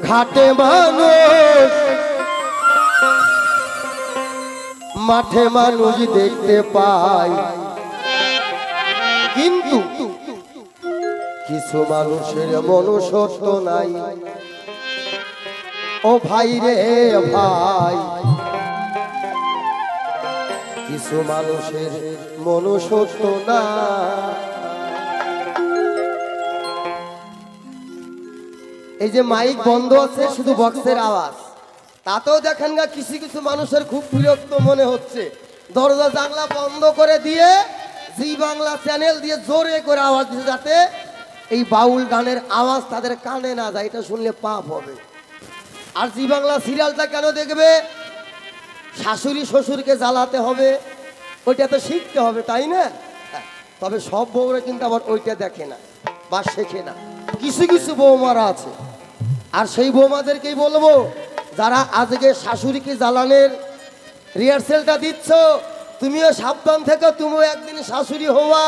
ঘাটে মানুষ মাঠে মানুষ দেখতে পাই, কিন্তু কিছু মানুষের মনুষ্যত্ব নাই। ও ভাই রে ভাই, কিছু মানুষের মনুষ্যত্ব না। এই যে মাইক বন্ধ আছে, শুধু বক্সের আওয়াজ, তাতেও দেখেন না কিছু কিছু মানুষের খুব বিরক্ত মনে হচ্ছে। দরজা জানলা বন্ধ করে দিয়ে জি বাংলা চ্যানেল দিয়ে জোরে করে আওয়াজ দিচ্ছে, যাতে এই বাউল গানের আওয়াজ তাদের কানে না যায়, এটা শুনলে পাপ হবে। আর জি বাংলা সিরিয়ালটা কেন দেখবে? শাশুড়ি শ্বশুরকে জ্বালাতে হবে, ওইটা তো শিখতে হবে, তাই না? তবে সব বউরা কিন্তু আবার ওইটা দেখে না বা শেখে না। কিছু কিছু বৌমারা আছে, আর সেই বৌমাদেরকেই বলবো, যারা আজকে শাশুড়িকে জ্বালানোর রিহার্সেলটা দিচ্ছ, তুমিও সাবধান থেকে, তুমিও একদিন শাশুড়ি হওয়া,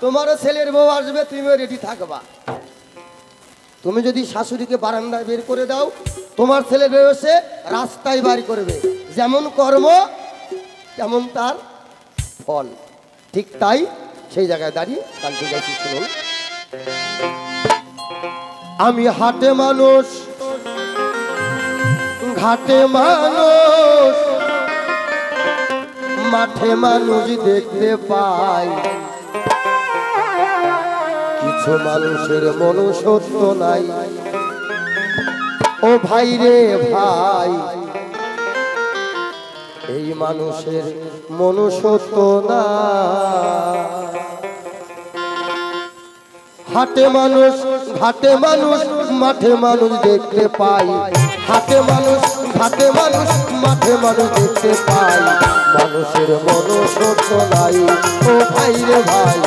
তোমারও ছেলের বউ আসবে, তুমিও রেডি থাকবা। তুমি যদি শাশুড়িকে বারান্দায় বের করে দাও, তোমার ছেলে বউ এসে রাস্তায় বাড়ি করবে। যেমন কর্ম তেমন তার ফল। ঠিক তাই সেই জায়গায় দাঁড়িয়ে কালকে যাচ্ছি, শুনুন। আমি হাটে মানুষ ঘাটে মানুষ মাঠে মানুষ দেখতে পাই, কিছু মানুষের মনুষ্যত্ব নাই। ও ভাই রে ভাই, এই মানুষের মনুষ্যত্ব না। হাটে মানুষ ঘাটে মানুষ মাঠে মানুষ দেখতে পাই, হাটে মানুষ ঘাটে মানুষ মাঠে মানুষ দেখতে পাই, মানুষের মনুষ্যত্ব নাই। ও ভাই রে ভাই,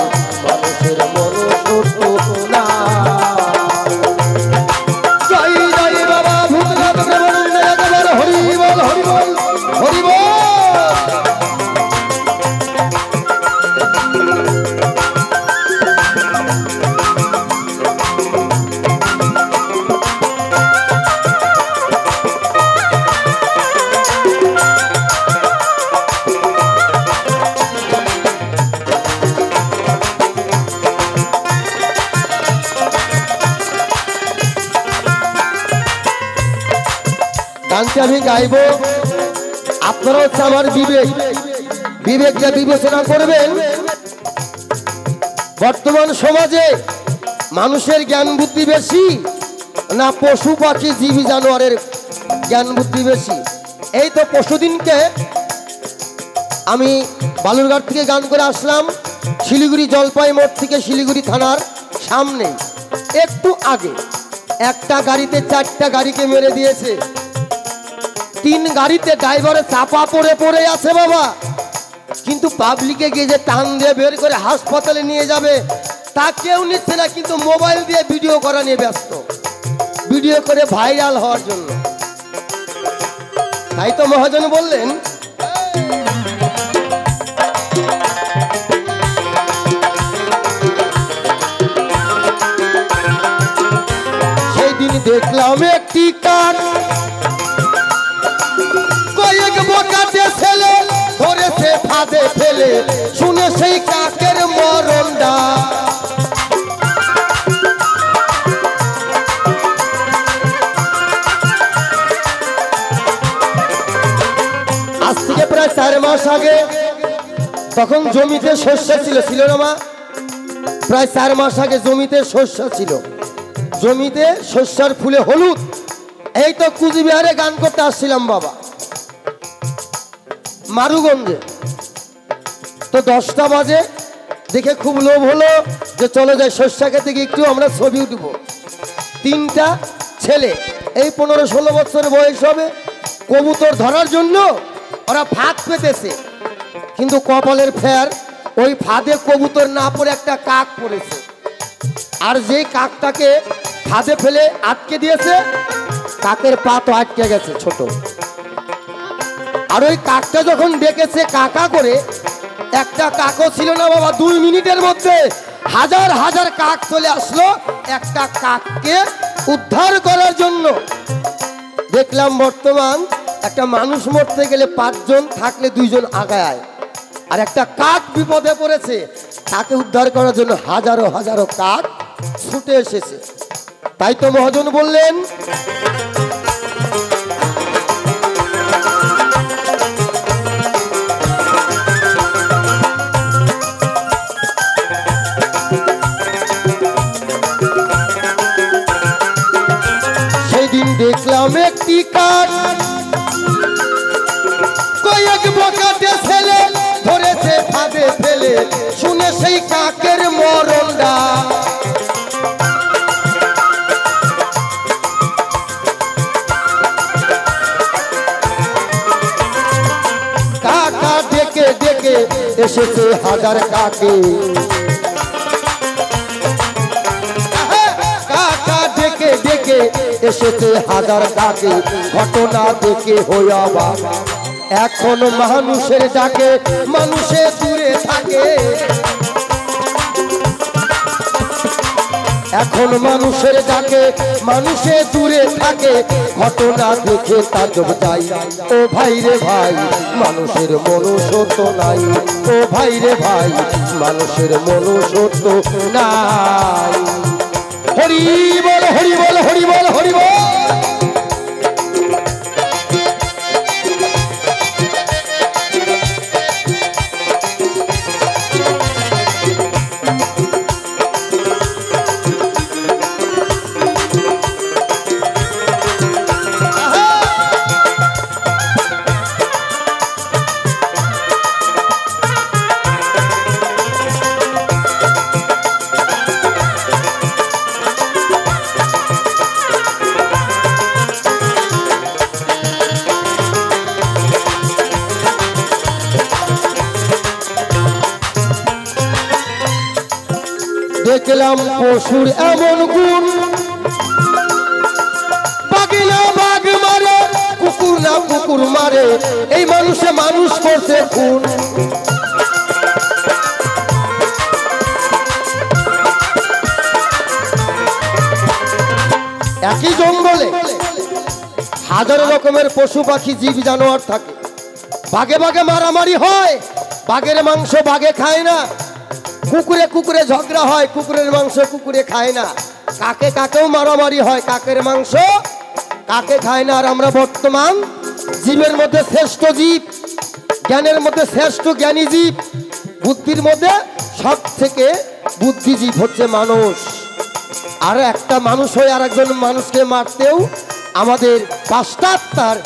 মানুষের মনুষ্যত্ব না। জয় জয় বাবা ভূতনাথ প্রেমানন্দ, হরি বল হরি বল হরি বল। গানটা আমি গাইব, আপনারা হচ্ছে আমার বিবেকটা বিবেচনা করবেন। বর্তমান সমাজে মানুষের জ্ঞান বুদ্ধি বেশি না পশু পাখি জীবী জানোয়ারের জ্ঞান বুদ্ধি বেশি? এই তো পরশুদিনকে আমি বালুরঘাট থেকে গান করে আসলাম, শিলিগুড়ি জলপাই মোড় থেকে শিলিগুড়ি থানার সামনে একটু আগে একটা গাড়িতে 4টা গাড়িকে মেরে দিয়েছে। 3 গাড়িতে ড্রাইভারে চাপা পড়ে পড়ে আছে বাবা, কিন্তু পাবলিকে গিয়ে যে টান দিয়ে বের করে হাসপাতালে নিয়ে যাবে তা কেউ নিচ্ছে না, কিন্তু মোবাইল দিয়ে ভিডিও করা নিয়ে ব্যস্ত, ভিডিও করে ভাইরাল হওয়ার জন্য। তাই তো মহাজন বললেন, সেই দিন দেখলাম একটি কাক কয়েক বোকাতে ছেলে ধরেছে ফাঁদে ফেলে, শুনে সেই কাকের মরণ ডাক। আজ থেকে প্রায় 4 মাস আগে, তখন জমিতে শস্য ছিল না মা? প্রায় 4 মাস আগে জমিতে শস্য ছিল, জমিতে শস্যের ফুলে হলুদ। এই তো কুচবিহারে গান করতে আসছিলাম বাবা, মারুগঞ্জে। তো 10টা বাজে, দেখে খুব লোভ হলো যে চলে যায় শস্য খেতে গিয়ে একটু আমরা ছবি উঠব। 3টা ছেলে, এই 15-16 বছর বয়স হবে, কবুতর ধরার জন্য ওরা ফাঁদ পেতেছে, কিন্তু কপালের ফের ওই ফাঁদে কবুতর না পড়ে একটা কাক পড়েছে। আর যেই কাকটাকে ফাঁদে ফেলে আটকে দিয়েছে, কাকের পা তো আটকে গেছে ছোট। আর ওই কাকটা যখন ডেকেছে কাকা করে, একটা কাকও ছিল না বাবা। 2 মিনিটের মধ্যে হাজার হাজার কাক চলে আসলো একটা কাককে উদ্ধার করার জন্য। দেখলাম বর্তমান একটা মানুষ মরতে গেলে 5 জন থাকলে 2 জন আগায়, আর একটা কাক বিপদে পড়েছে তাকে উদ্ধার করার জন্য হাজারো হাজারো কাক ছুটে এসেছে। তাই তো মহাজন বললেন, সেদিন দেখলাম একটি কাক কয়েক বকাটে ছেলে ধরেছে ফাঁদে ফেলে, শুনে সেই কাকের মরণটা কাকা ডেকে ডেকে এসেছে হাজার কাকে, কাকা ডেকে ডেকে এসেছে হাজার কাকে, ঘটনা দেখে হইয়া বাবা এখন মানুষের ডাকে মানুষে দূরে থাকে, এখন মানুষের ডাকে মানুষে দূরে থাকে, ঘটনা দেখে তাজ্জব যাই। ও ভাই রে ভাই মানুষের মনুষ্যত্ব নাই, ও ভাই রে ভাই মানুষের মনুষ্যত্ব নাই। হরি বল হরি বল হরি বল হরি বল। দেখলাম পশুর এমন গুণ, বাঘিনা বাঘ মারে কুকুর না কুকুর মারে, এই মানুষে মানুষ করছে খুন। একই জঙ্গলে হাজার রকমের পশু পাখি জীব জানোয়ার থাকে, বাঘে বাঘে মারামারি হয়, বাঘের মাংস বাঘে খায় না, কুকুরে কুকুরে ঝগড়া হয়, কুকুরের মাংস কুকুরে খায় না, কাকে কাকেও মারামারি হয়, কাকের মাংস কাকে খায় না। আর আমরা বর্তমান জীবের মধ্যে শ্রেষ্ঠ জীব, জ্ঞানের মধ্যে শ্রেষ্ঠ জ্ঞানী জীব, বুদ্ধির মধ্যে সব থেকে বুদ্ধিজীব হচ্ছে মানুষ। আর একটা মানুষ হয়ে আর একজন মানুষকে মারতেও আমাদের 5টা আত্মার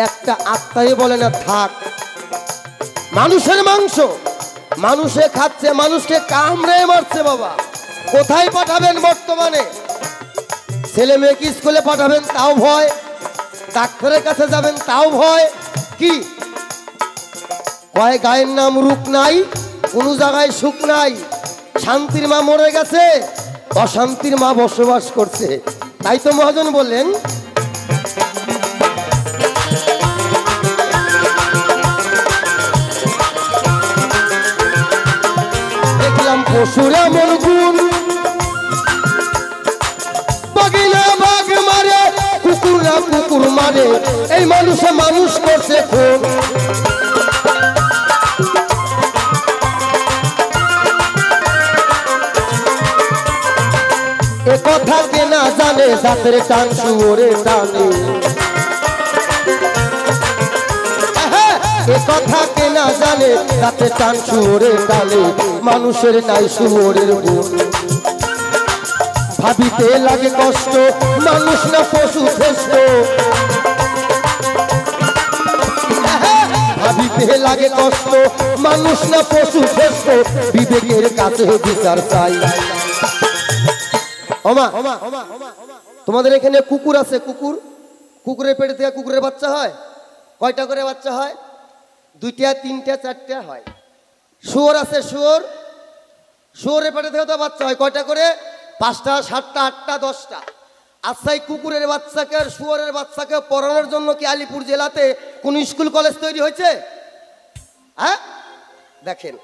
একটা আত্মাই বলে না থাক। মানুষের মাংস মানুষে খাচ্ছে, মানুষকে কামড়ে মারছে। বাবা কোথায় পাঠাবেন বর্তমানে? ছেলে মেয়েকে স্কুলে পাঠাবেন তাও ভয়, ডাক্তারের কাছে যাবেন তাও ভয়। কি কয় গায়ের নাম রূপ নাই, কোনো জায়গায় সুখ নাই, শান্তির মা মরে গেছে, অশান্তির মা বসবাস করছে। তাই তো মহাজন বললেন, দেখলাম পশুর এমন গুণ, বাঘিনা বাঘ মারে কুকুর না কুকুর মারে, এই মানুষে মানুষ করছে খুন। এ কথা কে না জানে, জাতের টান শুয়োরে টানে, এ কথা কে না জানে, জাতের টান শুয়োরে টানে, মানুষের নাই শুয়োরের গুণ। ভাবিতে লাগে কষ্ট, মানুষ না পশু শ্রেষ্ঠ, ভাবিতে লাগে কষ্ট, মানুষ না পশু শ্রেষ্ঠ, বিবেকের কাছে বিচার চাই। ওমা তোমাদের এখানে কুকুর আছে, কুকুর, কুকুরের পেটে থেকে কুকুরের বাচ্চা হয় কয়টা করে বাচ্চা হয়? 2টা 3টা 4টা হয়। শুয়োর আছে, শুয়োর, শুয়োরের পেটে থেকে তো বাচ্চা হয় কয়টা করে? 5টা 7টা 8টা 10টা। আচ্ছা এই কুকুরের বাচ্চাকে আর শুয়োরের বাচ্চাকে পড়ানোর জন্য কি আলিপুর জেলাতে কোন স্কুল কলেজ তৈরি হয়েছে? হ্যাঁ দেখেন,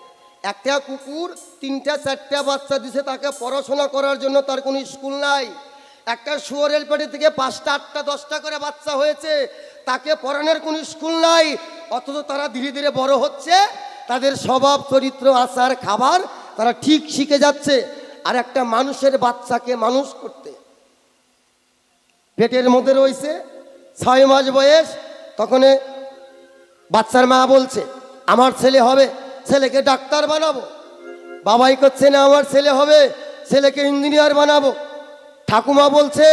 একটা কুকুর 3টা 4টা বাচ্চা দিছে, তাকে পড়াশোনা করার জন্য তার কোনো স্কুল নাই। একটা শুয়োরের পেটে থেকে 5টা 8টা 10টা করে বাচ্চা হয়েছে, তাকে পড়ানোর কোনো স্কুল নাই, অথচ তারা ধীরে ধীরে বড় হচ্ছে, তাদের স্বভাব চরিত্র আচার খাবার তারা ঠিক শিখে যাচ্ছে। আর একটা মানুষের বাচ্চাকে মানুষ করতে পেটের মধ্যে রয়েছে 6 মাস বয়স, তখন বাচ্চার মা বলছে আমার ছেলে হবে, ছেলেকে ডাক্তার বানাবো। বাবাই করছে না আমার ছেলে হবে, ছেলেকে ইঞ্জিনিয়ার বানাবো। ঠাকুমা বলছে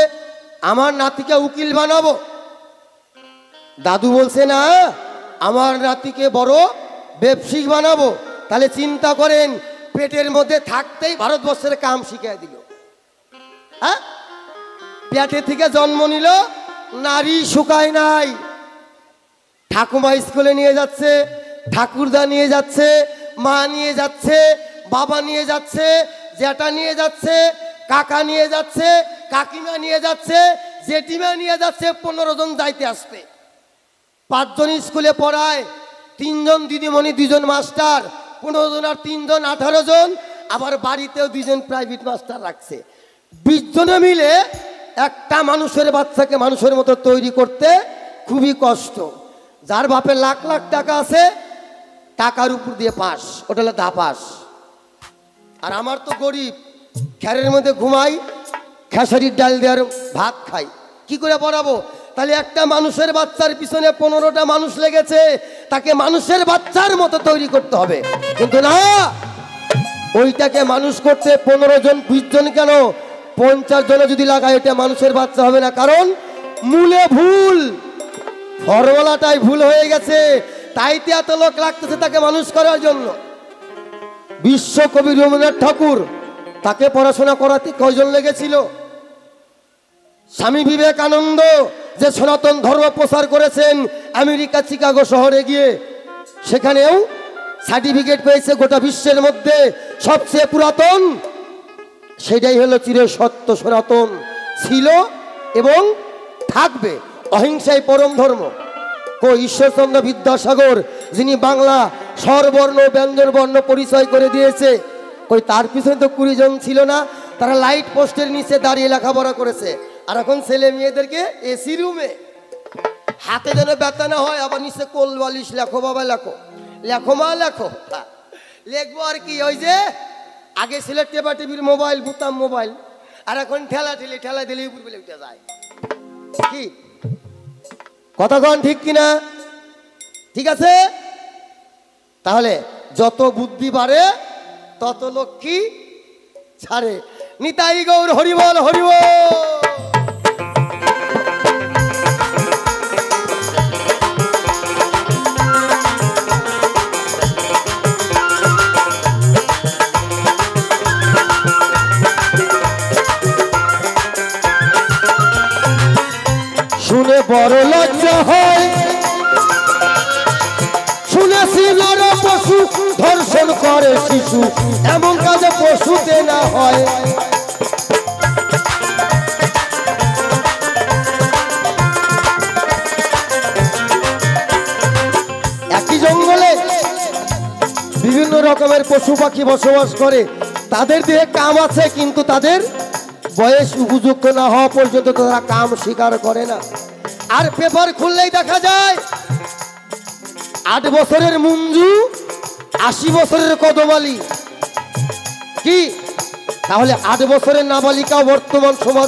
আমার নাতিকে উকিল বানাবো। দাদু বলছে না আমার নাতিকে বড় ব্যবসায়িক বানাবো। তাহলে চিন্তা করেন, পেটের মধ্যে থাকতেই ভারতবর্ষের কাম শিখিয়ে দিল। হ্যাঁ, পেটে থেকে জন্ম নিল, নারী শুকায় নাই। ঠাকুমা স্কুলে নিয়ে যাচ্ছে, ঠাকুরদা নিয়ে যাচ্ছে, মা নিয়ে যাচ্ছে, বাবা নিয়ে যাচ্ছে, জ্যাঠা নিয়ে যাচ্ছে, কাকা নিয়ে যাচ্ছে, কাকিমা নিয়ে যাচ্ছে, জেঠিমা নিয়ে যাচ্ছে। 15 জন যাইতে আসতে, 5 জন স্কুলে পড়ায়, 3 জন দিদিমণি, 2 জন মাস্টার, 15 জন আর 3 জন 18 জন। আবার বাড়িতেও 2 জন প্রাইভেট মাস্টার রাখছে। 20 জনে মিলে একটা মানুষের বাচ্চাকে মানুষের মতো তৈরি করতে খুবই কষ্ট। যার বাপে লাখ লাখ টাকা আছে, টাকার উপর দিয়ে পাস, ওটা হলো ধাপাস। আর আমার তো গরিব, খেরের মধ্যে ঘুমাই, খেসারির ডাল দেওয়ার ভাত খাই, কি করে পড়াবো? তাহলে একটা মানুষের বাচ্চার পিছনে 15টা মানুষ লেগেছে, তাকে মানুষের বাচ্চার মতো তৈরি করতে হবে। কিন্তু না, ওইটাকে মানুষ করতে 15 জন 20 জন কেন 50 জনে যদি লাগায়, এটা মানুষের বাচ্চা হবে না। কারণ মূলে ভুল, ফর্মুলাটাই ভুল হয়ে গেছে, তাইতে এত লোক লাগতেছে তাকে মানুষ করার জন্য। বিশ্বকবি রবীন্দ্রনাথ ঠাকুর, তাকে পড়াশোনা করাতে কয়জন লেগেছিল? স্বামী বিবেকানন্দ যে সনাতন ধর্ম প্রচার করেছেন আমেরিকা চিকাগো শহরে গিয়ে, সেখানেও সার্টিফিকেট পেয়েছে গোটা বিশ্বের মধ্যে সবচেয়ে পুরাতন। সেটাই হলো চির সত্য সনাতন, ছিল এবং থাকবে। অহিংসাই পরম ধর্ম। ঈশ্বরচন্দ্র বিদ্যাসাগর, যিনি বাংলা স্বরবর্ণ ব্যঞ্জন বর্ণ পরিচয় করে দিয়েছে, তার পিছনে তো 20 জন ছিল না? তারা লাইট পোস্টের নিচে দাঁড়িয়ে লেখাপড়া করেছে। আর এখন ছেলে মেয়েদেরকে এসি রুমে, হাতে যেন ব্যথা না হয়, আবার নিচে কোল বালিশ, লেখো বাবা লেখো, লেখো মা লেখো। লিখবো আর কি? ওই যে আগে ছিল টেপা টিভির মোবাইল, বুতাম মোবাইল, আর এখন ঠেলা ঠেলি, ঠেলা দিলে উপর বলে উঠে যায়। কি কথা কন, ঠিক কিনা? ঠিক আছে। তাহলে যত বুদ্ধি বাড়ে তত লক্ষ্মী ছাড়ে। নিতাই গৌর হরিবল হরিবল। শুনে বড় লজ্জা হয়, শুনেছি নর পশু ধর্ষণ করে শিশু, এমন কাজে পশুতে না হয়। একই জঙ্গলে বিভিন্ন রকমের পশু পাখি বসবাস করে, তাদের দেহে কাম আছে, কিন্তু তাদের বয়স উপযুক্ত না হওয়া পর্যন্ত তারা কাম স্বীকার করে না। আর পেপার খুললেই দেখা যায় 8 বছরের মঞ্জু, 80 বছরের কদমালি। কি তাহলে 8 বছরের নাবালিকা বর্তমান সমাজ